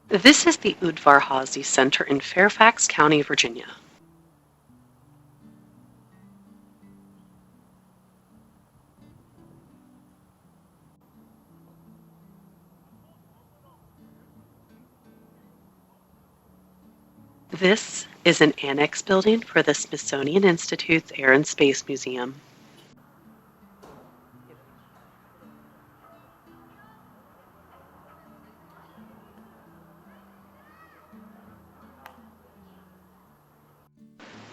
This is the Udvar-Hazy Center in Fairfax County, Virginia. This is an annex building for the Smithsonian Institute's Air and Space Museum.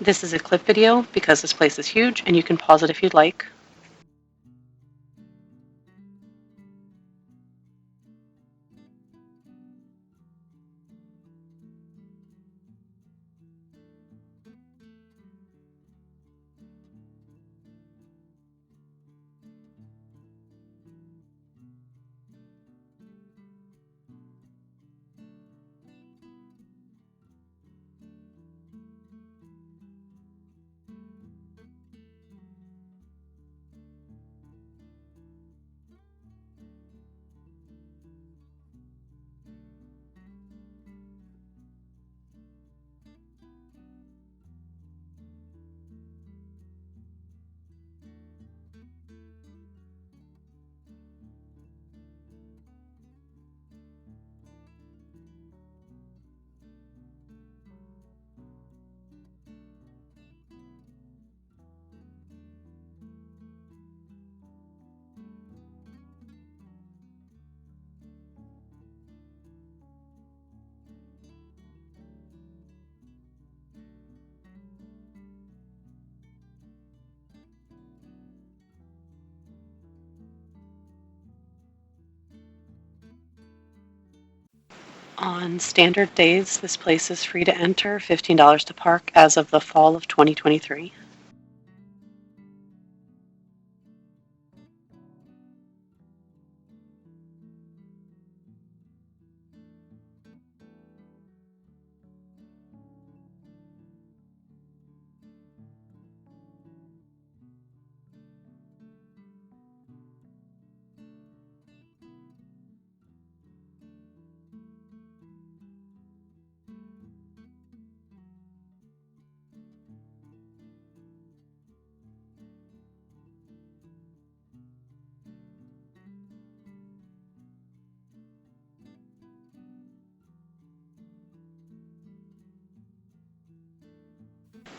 This is a clip video because this place is huge and you can pause it if you'd like. On standard days, this place is free to enter, $15 to park as of the fall of 2023.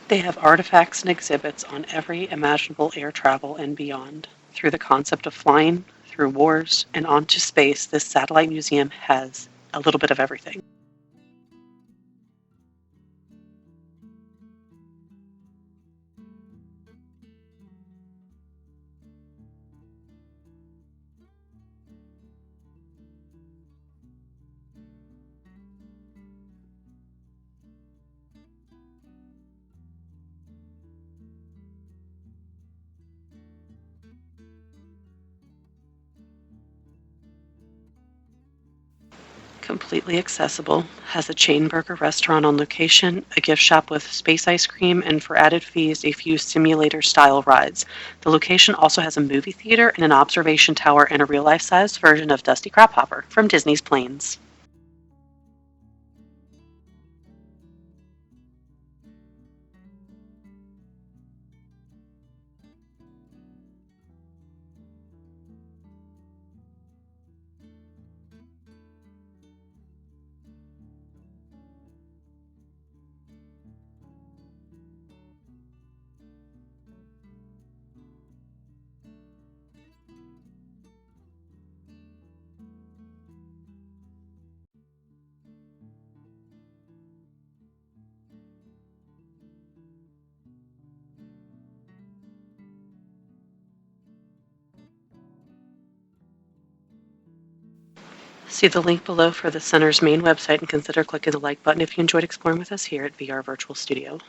They have artifacts and exhibits on every imaginable air travel and beyond. Through the concept of flying, through wars, and onto space, this satellite museum has a little bit of everything. Completely accessible, has a chain burger restaurant on location, a gift shop with space ice cream, and for added fees, a few simulator-style rides. The location also has a movie theater and an observation tower and a real-life-sized version of Dusty Crab Hopper from Disney's Planes. See the link below for the center's main website and consider clicking the like button if you enjoyed exploring with us here at VR Virtual Studio.